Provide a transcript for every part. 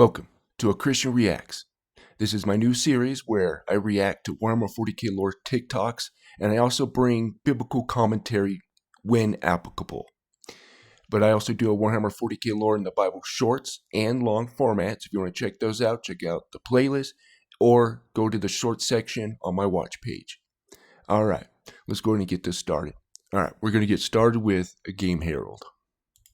Welcome to A Christian Reacts. This is my new series where I react to Warhammer 40k lore TikToks, and I also bring biblical commentary when applicable. But I also do a Warhammer 40k lore in the Bible shorts and long formats. If you want to check those out, check out the playlist or go to the short section on my watch page. Alright, let's go ahead and get this started. Alright, we're going to get started with a Game Herald.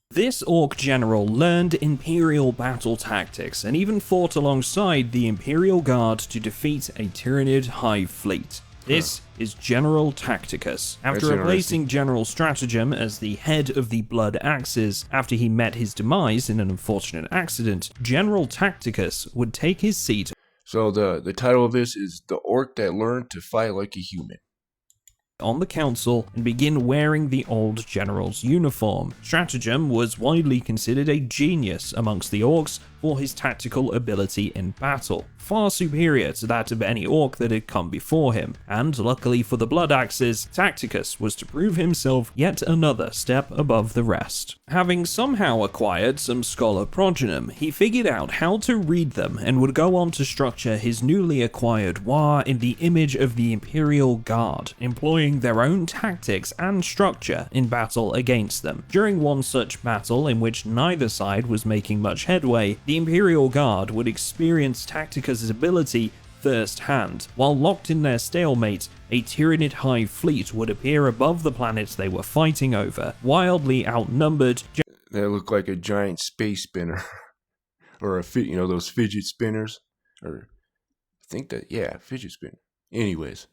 This Orc general learned Imperial battle tactics and even fought alongside the Imperial Guard to defeat a Tyrannid Hive fleet. This is General Tacticus. After replacing General Stratagem as the head of the Blood Axes after he met his demise in an unfortunate accident, General Tacticus would take his seat. So the title of this is The Orc That Learned to Fight Like a Human. On the council and begin wearing the old general's uniform. Stratagem was widely considered a genius amongst the orcs for his tactical ability in battle, far superior to that of any orc that had come before him, and luckily for the Blood Axes, Tacticus was to prove himself yet another step above the rest. Having somehow acquired some scholar progenum, he figured out how to read them and would go on to structure his newly acquired war in the image of the Imperial Guard, employing their own tactics and structure in battle against them. During one such battle in which neither side was making much headway, the Imperial Guard would experience Tacticus' ability firsthand. While locked in their stalemate, a Tyrannid Hive fleet would appear above the planets they were fighting over, wildly outnumbered. That looked like a giant space spinner, or those fidget spinners, or I think that fidget spinner. Anyways.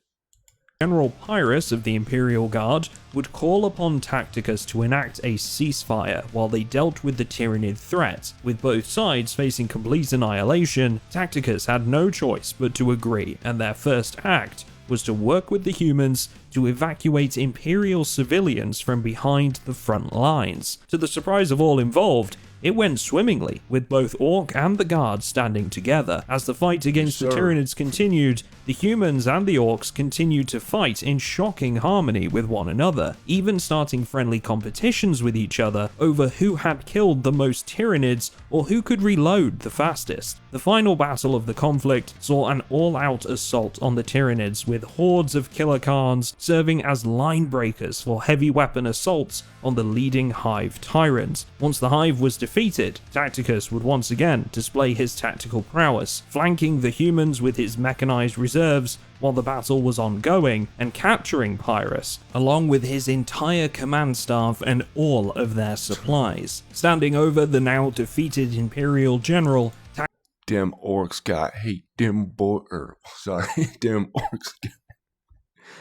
General Pyrrhus of the Imperial Guard would call upon Tacticus to enact a ceasefire while they dealt with the Tyrannid threat. With both sides facing complete annihilation, Tacticus had no choice but to agree, and their first act was to work with the humans to evacuate Imperial civilians from behind the front lines. To the surprise of all involved, it went swimmingly, with both Orc and the Guard standing together. As the fight against the Tyrannids continued, the humans and the Orcs continued to fight in shocking harmony with one another, even starting friendly competitions with each other over who had killed the most Tyrannids or who could reload the fastest. The final battle of the conflict saw an all-out assault on the Tyrannids, with hordes of Killer Khans serving as line breakers for heavy weapon assaults on the leading Hive tyrants. Once the Hive was defeated, Tacticus would once again display his tactical prowess, flanking the humans with his mechanized reserves while the battle was ongoing, and capturing Pyrrhus, along with his entire command staff and all of their supplies. Standing over the now defeated Imperial General, Dem orcs got hate. Dem orcs.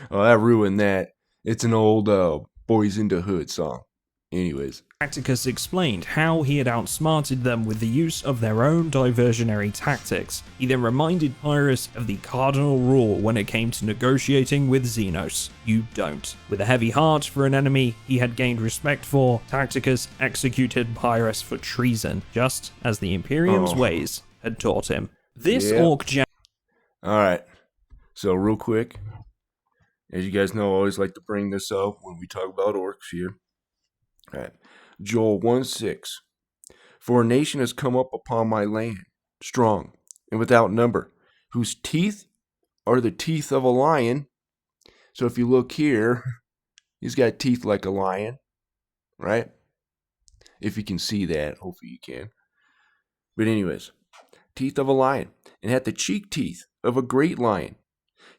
Oh, that ruined that. It's an old Boys in the Hood song. Anyways. Tacticus explained how he had outsmarted them with the use of their own diversionary tactics. He then reminded Pyrrhus of the cardinal rule when it came to negotiating with Xenos: you don't. With a heavy heart for an enemy he had gained respect for, Tacticus executed Pyrrhus for treason, just as the Imperium's ways had taught him. This Orc Alright, so real quick, as you guys know, I always like to bring this up when we talk about orcs here. Alright, Joel 1:6. For a nation has come up upon my land, strong and without number, whose teeth are the teeth of a lion. So if you look here, he's got teeth like a lion, right? If you can see that, hopefully you can. But anyways, teeth of a lion, and hath the cheek teeth of a great lion.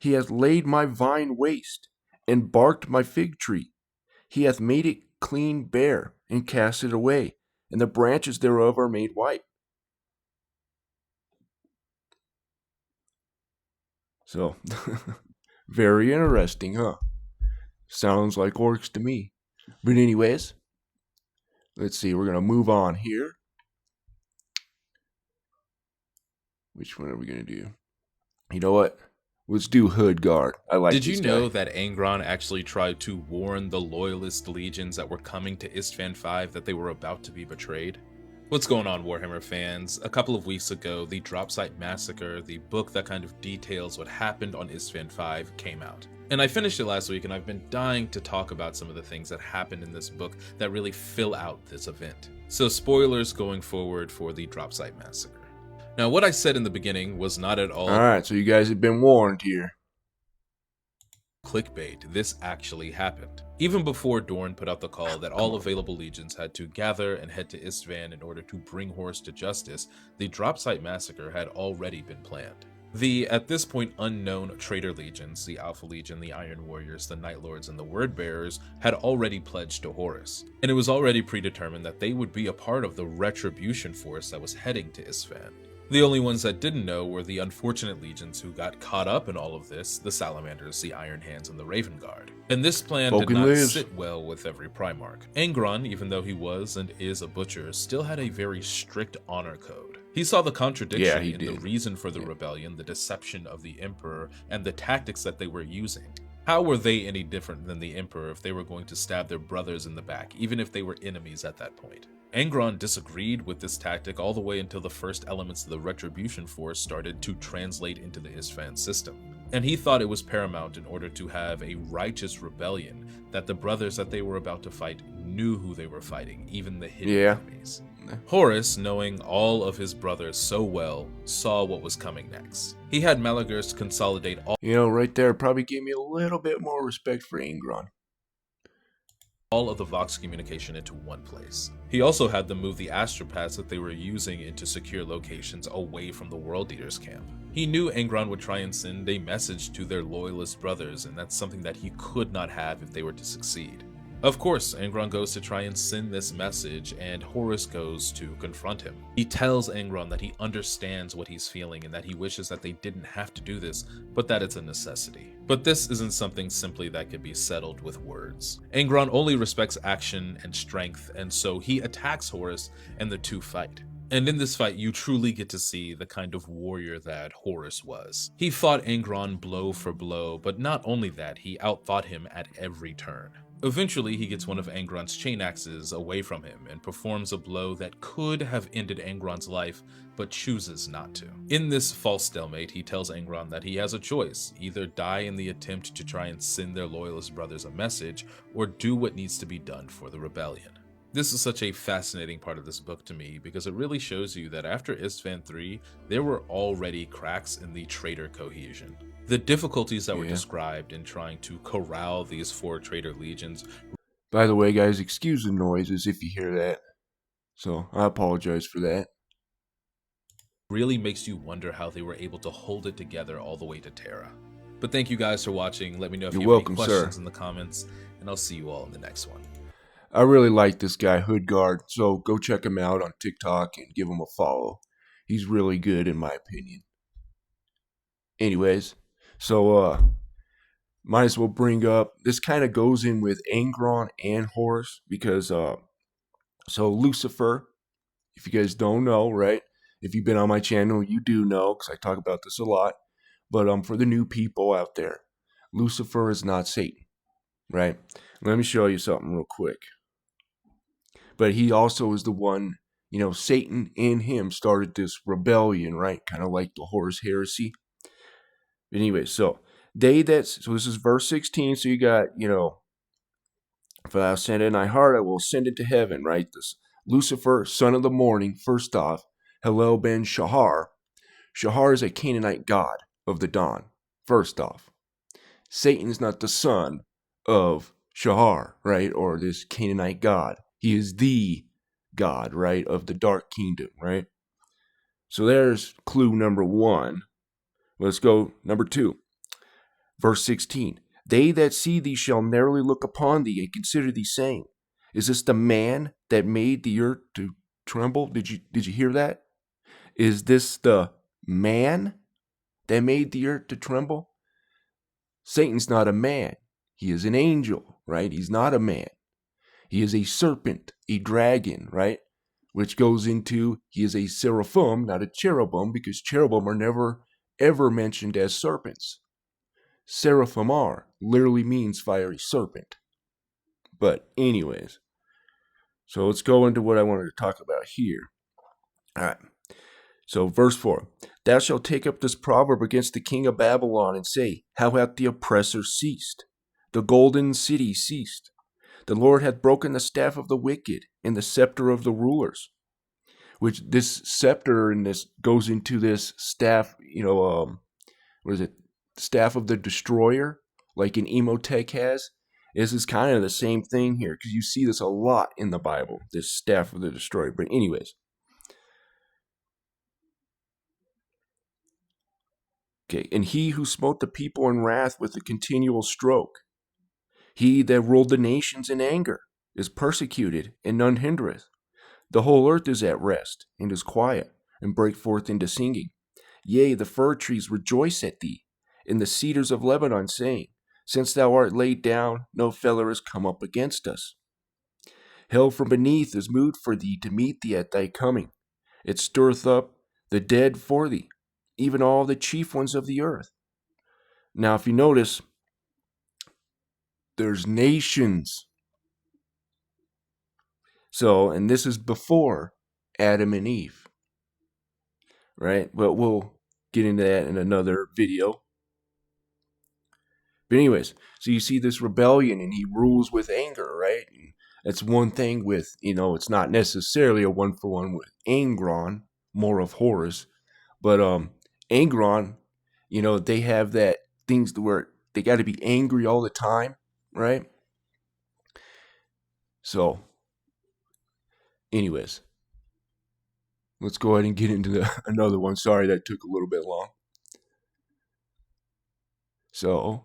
He hath laid my vine waste, and barked my fig tree. He hath made it clean bare, and cast it away, and the branches thereof are made white. So, very interesting, huh? Sounds like orcs to me. But anyways, let's see, we're going to move on here. Which one are we going to do? You know what? Let's do Hood Guard. I like this guy. Did you know that Angron actually tried to warn the loyalist legions that were coming to Istvan V that they were about to be betrayed? What's going on, Warhammer fans? A couple of weeks ago, the Dropsite Massacre, the book that kind of details what happened on Istvan V, came out. And I finished it last week, and I've been dying to talk about some of the things that happened in this book that really fill out this event. So spoilers going forward for the Dropsite Massacre. Now, what I said in the beginning was not at all Alright, so you guys have been warned here. clickbait. This actually happened. Even before Dorn put out the call that all available legions had to gather and head to Istvan in order to bring Horus to justice, the Dropsite Massacre had already been planned. The, at this point, unknown traitor legions, the Alpha Legion, the Iron Warriors, the Night Lords, and the Word Bearers, had already pledged to Horus, and it was already predetermined that they would be a part of the retribution force that was heading to Istvan. The only ones that didn't know were the unfortunate legions who got caught up in all of this, the Salamanders, the Iron Hands, and the Raven Guard. And this plan did Vulcan not lives. sit well with every Primarch. Angron, even though he was and is a butcher, still had a very strict honor code. He saw the contradiction in the reason for the rebellion, the deception of the Emperor, and the tactics that they were using. How were they any different than the Emperor if they were going to stab their brothers in the back, even if they were enemies at that point? Angron disagreed with this tactic all the way until the first elements of the Retribution Force started to translate into the Istvan system. And he thought it was paramount in order to have a righteous rebellion that the brothers that they were about to fight knew who they were fighting, even the hidden enemies. Horus, knowing all of his brothers so well, saw what was coming next. He had Malagurst consolidate right there probably gave me a little bit more respect for Angron. all of the Vox communication into one place. He also had them move the astropaths that they were using into secure locations away from the World Eater's camp. He knew Angron would try and send a message to their loyalist brothers, and that's something that he could not have if they were to succeed. Of course, Angron goes to try and send this message, and Horus goes to confront him. He tells Angron that he understands what he's feeling and that he wishes that they didn't have to do this, but that it's a necessity. But this isn't something simply that could be settled with words. Angron only respects action and strength, and so he attacks Horus and the two fight. And in this fight, you truly get to see the kind of warrior that Horus was. He fought Angron blow for blow, but not only that, he outthought him at every turn. Eventually, he gets one of Angron's chain axes away from him and performs a blow that could have ended Angron's life, but chooses not to. In this false stalemate, he tells Angron that he has a choice: either die in the attempt to try and send their loyalist brothers a message, or do what needs to be done for the rebellion. This is such a fascinating part of this book to me because it really shows you that after Istvan 3, there were already cracks in the traitor cohesion. The difficulties that were described in trying to corral these 4 traitor legions. By the way, guys, excuse the noises if you hear that. So, I apologize for that. Really makes you wonder how they were able to hold it together all the way to Terra. But thank you guys for watching. Let me know if you have any questions in the comments, and I'll see you all in the next one. I really like this guy, Hoodguard, so go check him out on TikTok and give him a follow. He's really good in my opinion. Anyways, so might as well bring up, this kind of goes in with Angron and Horus, because so Lucifer, if you guys don't know, right? If you've been on my channel, you do know, because I talk about this a lot. But for the new people out there, Lucifer is not Satan, right? Let me show you something real quick. But he also is the one, Satan and him started this rebellion, right? Kind of like the Horus heresy. But anyway, so this is verse 16. So you got, if thou send it in thy heart, I will send it to heaven, right? This Lucifer, son of the morning, first off, Hillel ben Shahar. Shahar is a Canaanite god of the dawn, first off. Satan's not the son of Shahar, right? Or this Canaanite god. He is the God, right, of the dark kingdom, right? So there's clue number 1. Let's go number 2. Verse 16. They that see thee shall narrowly look upon thee and consider thee, saying, is this the man that made the earth to tremble? Did you hear that? Is this the man that made the earth to tremble? Satan's not a man. He is an angel, right? He's not a man. He is a serpent, a dragon, right? Which goes into, he is a seraphim, not a cherubim, because cherubim are never, ever mentioned as serpents. Seraphim literally means fiery serpent. But anyways, so let's go into what I wanted to talk about here. All right. So verse 4. Thou shalt take up this proverb against the king of Babylon and say, how hath the oppressor ceased? The golden city ceased. The Lord hath broken the staff of the wicked and the scepter of the rulers. which this scepter and this goes into this staff, what is it? Staff of the Destroyer, like an Emotech has. This is kind of the same thing here, because you see this a lot in the Bible, this staff of the Destroyer. But anyways. Okay, and he who smote the people in wrath with a continual stroke, he that ruled the nations in anger, is persecuted, and none hindereth. The whole earth is at rest, and is quiet, and break forth into singing. Yea, the fir trees rejoice at thee, and the cedars of Lebanon, saying, Since thou art laid down, no feller is come up against us. Hell from beneath is moved for thee to meet thee at thy coming. It stirreth up the dead for thee, even all the chief ones of the earth. Now, if you notice, there's nations. So, and this is before Adam and Eve, right? But we'll get into that in another video. But anyways, so you see this rebellion, and he rules with anger, right? And that's one thing with, it's not necessarily a one-for-one with Angron, more of Horus, but Angron, they have that things to where they got to be angry all the time, right? So, anyways, let's go ahead and get into another one. Sorry that took a little bit long. So,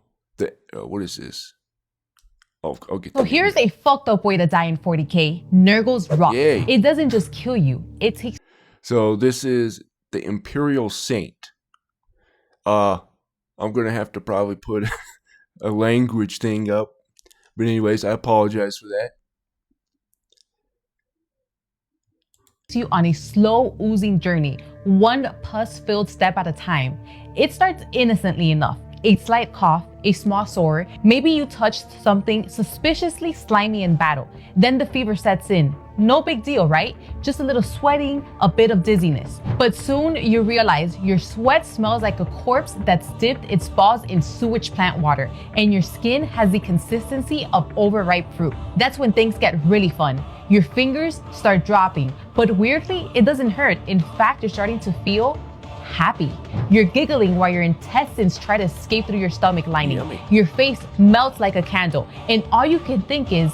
what is this? I'll get So here's a fucked up way to die in 40k. Nurgle's Rock. Yay. It doesn't just kill you, it takes. So this is the Imperial Saint. I'm gonna have to probably put a language thing up. But anyways, I apologize for that. You on a slow oozing journey, one pus-filled step at a time. It starts innocently enough. A slight cough, a small sore, maybe you touched something suspiciously slimy in battle. Then the fever sets in. No big deal, right? Just a little sweating, a bit of dizziness. But soon you realize your sweat smells like a corpse that's dipped its balls in sewage plant water, and your skin has the consistency of overripe fruit. That's when things get really fun. Your fingers start dropping, but weirdly, it doesn't hurt. In fact, you're starting to feel happy. You're giggling while your intestines try to escape through your stomach lining. Yummy. Your face melts like a candle, and all you can think is,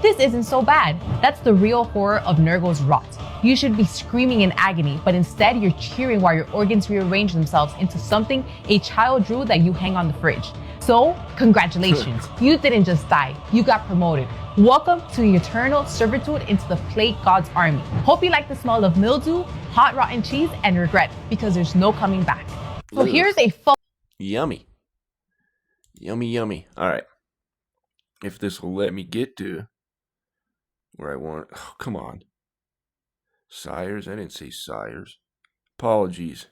this isn't so bad. That's the real horror of Nurgle's rot. You should be screaming in agony, but instead you're cheering while your organs rearrange themselves into something a child drew that you hang on the fridge. So, congratulations. You didn't just die, you got promoted. Welcome to eternal servitude into the Plague God's army. Hope you like the smell of mildew, hot rotten cheese, and regret, because there's no coming back. So here's a Yummy. Yummy, yummy. All right. If this will let me get to where I want. Oh, come on. Sires? I didn't say sires. Apologies.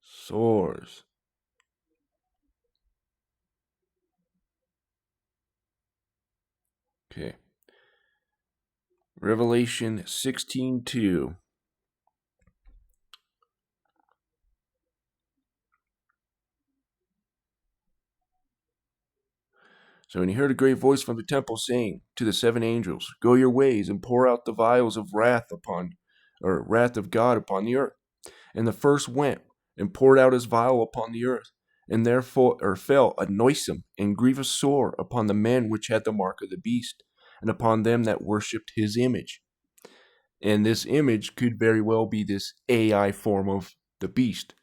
Sores. Okay. Revelation 16:2. So when he heard a great voice from the temple saying to the seven angels, Go your ways and pour out the vials of wrath of God upon the earth. And the first went and poured out his vial upon the earth, and therefore fell a noisome and grievous sore upon the men which had the mark of the beast, and upon them that worshipped his image. And this image could very well be this AI form of the beast,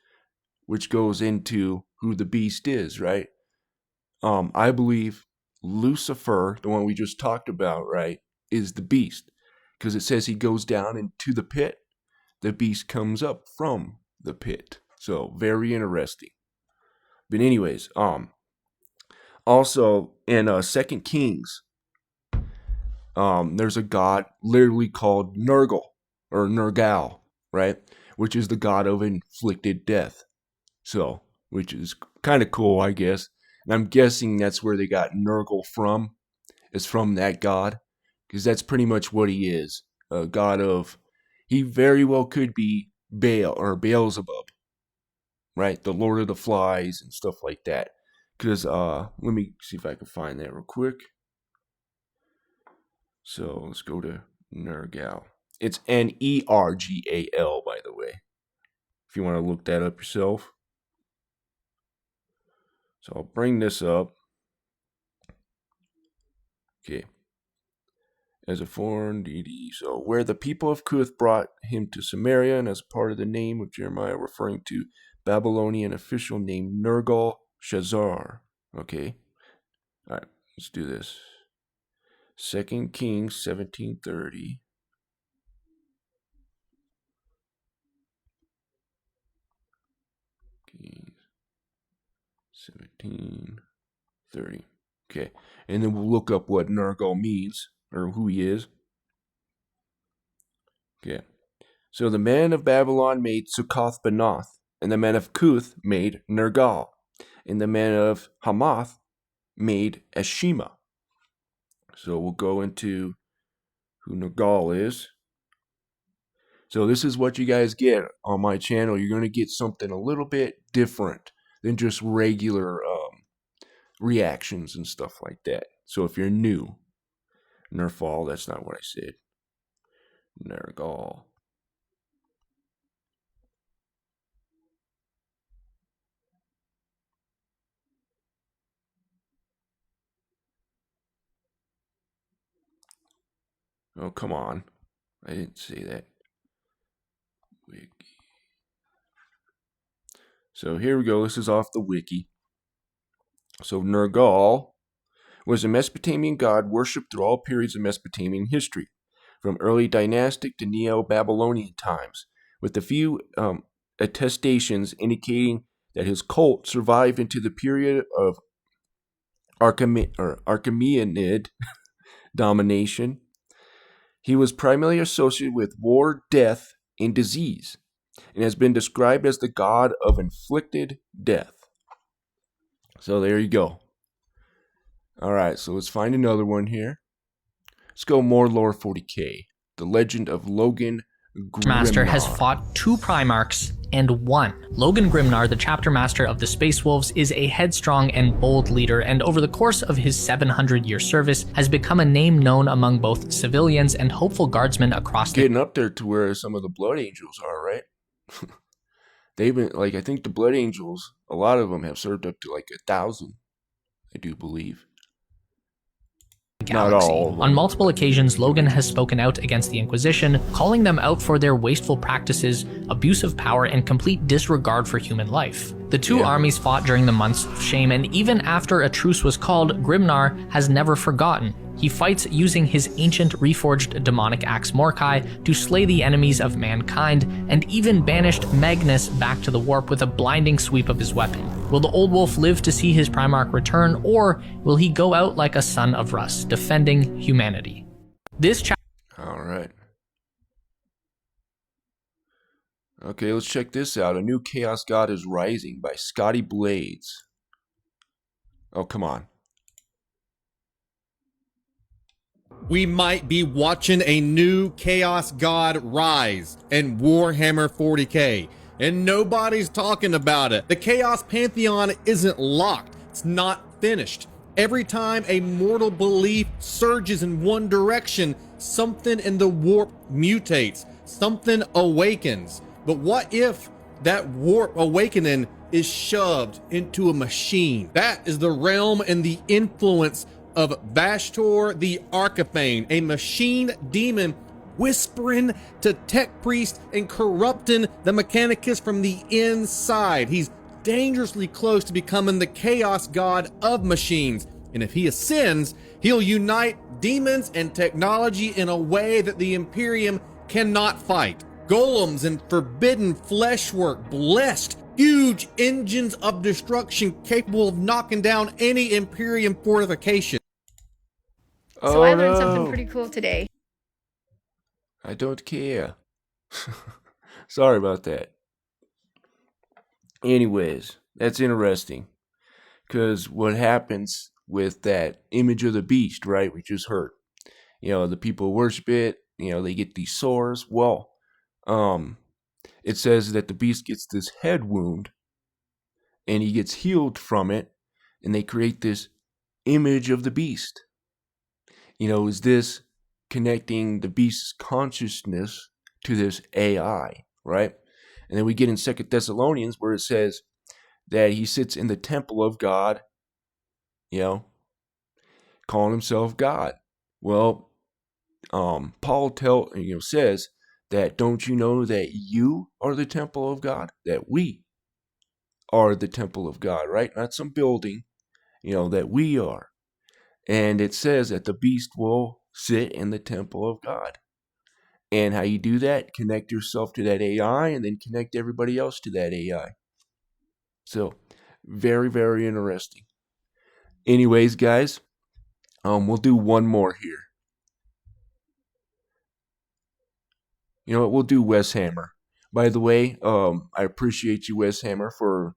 which goes into who the beast is, right? I believe Lucifer, the one we just talked about, right, is the beast, because it says he goes down into the pit. The beast comes up from the pit. So very interesting. But anyways, also in 2 Kings, there's a god literally called Nurgle or Nergal, right, which is the god of inflicted death. So, which is kind of cool, I guess. And I'm guessing that's where they got Nurgle from, is from that god, because that's pretty much what he is, a god of, he very well could be Baal or Beelzebub, right, the Lord of the Flies and stuff like that. Because, let me see if I can find that real quick. So, let's go to Nergal. It's Nergal, by the way, if you want to look that up yourself. So I'll bring this up. Okay. As a foreign deity. So where the people of Cuth brought him to Samaria, and as part of the name of Jeremiah, referring to Babylonian official name Nergal Shazar. Okay. All right, let's do this. 2 Kings 17:30. Kings 17:30. Okay, and then we'll look up what Nergal means, or who he is. Okay, so the men of Babylon made Succoth-Benoth, and the men of Cuth made Nergal, and the men of Hamath made Eshima. So we'll go into who Nergal is. So this is what you guys get on my channel. You're going to get something a little bit different than just regular reactions and stuff like that. So if you're new, Nerfall, that's not what I said. Nergal. Oh, come on. I didn't say that. Wiki. So here we go. This is off the wiki. So Nergal was a Mesopotamian god worshipped through all periods of Mesopotamian history, from early dynastic to Neo-Babylonian times, with a few attestations indicating that his cult survived into the period of Achaemenid domination. He was primarily associated with war, death, and disease, and has been described as the god of inflicted death. So there you go. All right, so let's find another one here. Let's go more lore 40k. The Legend of Logan Grimnar. Master has fought 2 Primarchs and won. Logan Grimnar, the chapter master of the Space Wolves, is a headstrong and bold leader, and over the course of his 700-year service has become a name known among both civilians and hopeful guardsmen across Getting up there to where some of the Blood Angels are, right? They've been, like, I think the Blood Angels, a lot of them have served up to like 1,000, I do believe. Galaxy. Not all of them. On multiple occasions, Logan has spoken out against the Inquisition, calling them out for their wasteful practices, abuse of power, and complete disregard for human life. The two armies fought during the months of shame, and even after a truce was called, Grimnar has never forgotten. He fights using his ancient reforged demonic axe Morkai to slay the enemies of mankind, and even banished Magnus back to the warp with a blinding sweep of his weapon. Will the Old Wolf live to see his Primarch return, or will he go out like a son of Rus, defending humanity? This chapter. All right. Okay, let's check this out. A new Chaos God is Rising by Scotty Blades. Oh, come on. We might be watching a new Chaos God rise in Warhammer 40k, and nobody's talking about it. The Chaos Pantheon isn't locked. It's not finished. Every time a mortal belief surges in one direction, something in the warp mutates, something awakens. But what if that warp awakening is shoved into a machine? That is the realm and the influence of Vashtor the Archaphane, a machine demon whispering to tech priest and corrupting the Mechanicus from the inside. He's dangerously close to becoming the chaos god of machines, and if he ascends, he'll unite demons and technology in a way that the Imperium cannot fight. Golems and forbidden fleshwork, blessed huge engines of destruction capable of knocking down any Imperium fortification. So I learned something pretty cool today. I don't care. Sorry about that. Anyways, that's interesting. Because what happens with that image of the beast, right? We just heard. You know, the people worship it. You know, they get these sores. Well, it says that the beast gets this head wound. And he gets healed from it. And they create this image of the beast. You know, is this connecting the beast's consciousness to this AI, right? And then we get in 2 Thessalonians where it says that he sits in the temple of God, calling himself God. Well, Paul says that, don't you know that you are the temple of God? That we are the temple of God, right? Not some building, that we are. And it says that the beast will sit in the temple of God. And how you do that, connect yourself to that AI and then connect everybody else to that AI. So, very, very interesting. Anyways, guys, we'll do one more here. You know what? We'll do Wes Hammer. By the way, I appreciate you, Wes Hammer, for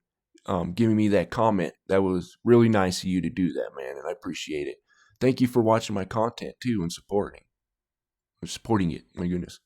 giving me that comment. That was really nice of you to do that, man, and I appreciate it. Thank you for watching my content, too, and supporting it. My goodness.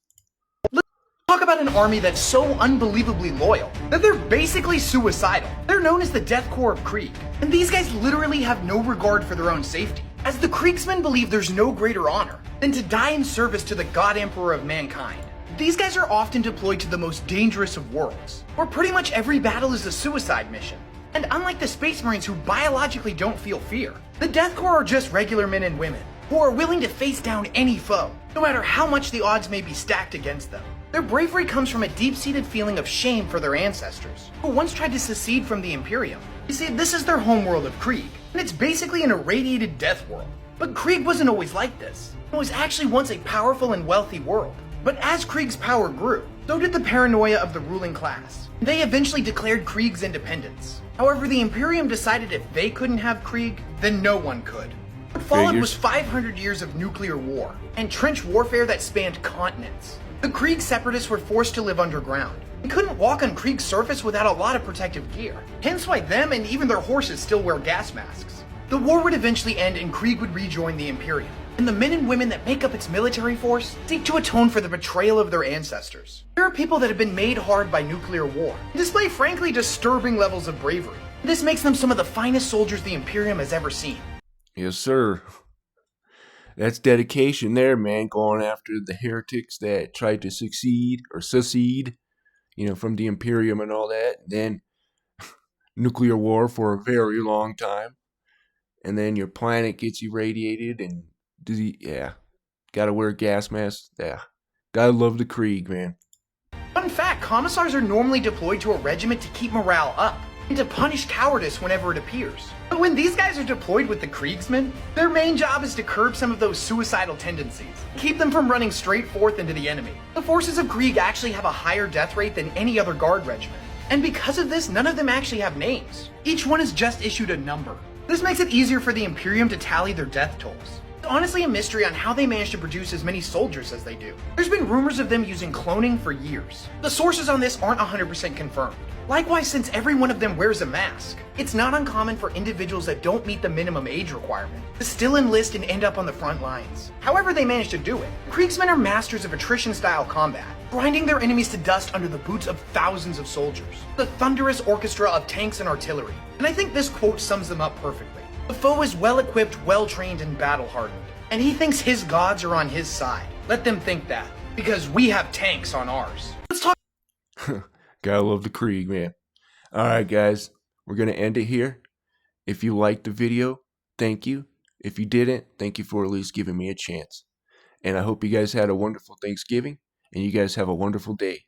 Talk about an army that's so unbelievably loyal that they're basically suicidal. They're known as the Death Corps of Krieg, and these guys literally have no regard for their own safety, as the Kriegsmen believe there's no greater honor than to die in service to the God Emperor of mankind. These guys are often deployed to the most dangerous of worlds, where pretty much every battle is a suicide mission. And unlike the Space Marines who biologically don't feel fear, the Death Corps are just regular men and women who are willing to face down any foe, no matter how much the odds may be stacked against them. Their bravery comes from a deep-seated feeling of shame for their ancestors, who once tried to secede from the Imperium. You see, this is their homeworld of Krieg, and it's basically an irradiated death world. But Krieg wasn't always like this. It was actually once a powerful and wealthy world. But as Krieg's power grew, so did the paranoia of the ruling class. They eventually declared Krieg's independence. However, the Imperium decided if they couldn't have Krieg, then no one could. What followed was 500 years of nuclear war and trench warfare that spanned continents. The Krieg separatists were forced to live underground. They couldn't walk on Krieg's surface without a lot of protective gear, hence why them and even their horses still wear gas masks. The war would eventually end and Krieg would rejoin the Imperium, and the men and women that make up its military force seek to atone for the betrayal of their ancestors. There are people that have been made hard by nuclear war and display frankly disturbing levels of bravery. This makes them some of the finest soldiers the Imperium has ever seen. Yes, sir. That's dedication there, man, going after the heretics that tried to secede, from the Imperium and all that. Then nuclear war for a very long time. And then your planet gets irradiated and, gotta wear gas masks. Yeah, gotta love the Krieg, man. Fun fact, commissars are normally deployed to a regiment to keep morale up and to punish cowardice whenever it appears. But when these guys are deployed with the Kriegsmen, their main job is to curb some of those suicidal tendencies, keep them from running straight forth into the enemy. The forces of Krieg actually have a higher death rate than any other guard regiment, and because of this, none of them actually have names. Each one is just issued a number. This makes it easier for the Imperium to tally their death tolls. It's honestly a mystery on how they manage to produce as many soldiers as they do. There's been rumors of them using cloning for years. The sources on this aren't 100% confirmed. Likewise, since every one of them wears a mask, it's not uncommon for individuals that don't meet the minimum age requirement to still enlist and end up on the front lines. However they manage to do it, Kriegsmen are masters of attrition-style combat, grinding their enemies to dust under the boots of thousands of soldiers, the thunderous orchestra of tanks and artillery. And I think this quote sums them up perfectly. The foe is well-equipped, well-trained, and battle-hardened, and he thinks his gods are on his side. Let them think that, because we have tanks on ours. Let's talk. Gotta love the Krieg, man. Alright, guys. We're gonna end it here. If you liked the video, thank you. If you didn't, thank you for at least giving me a chance. And I hope you guys had a wonderful Thanksgiving, and you guys have a wonderful day.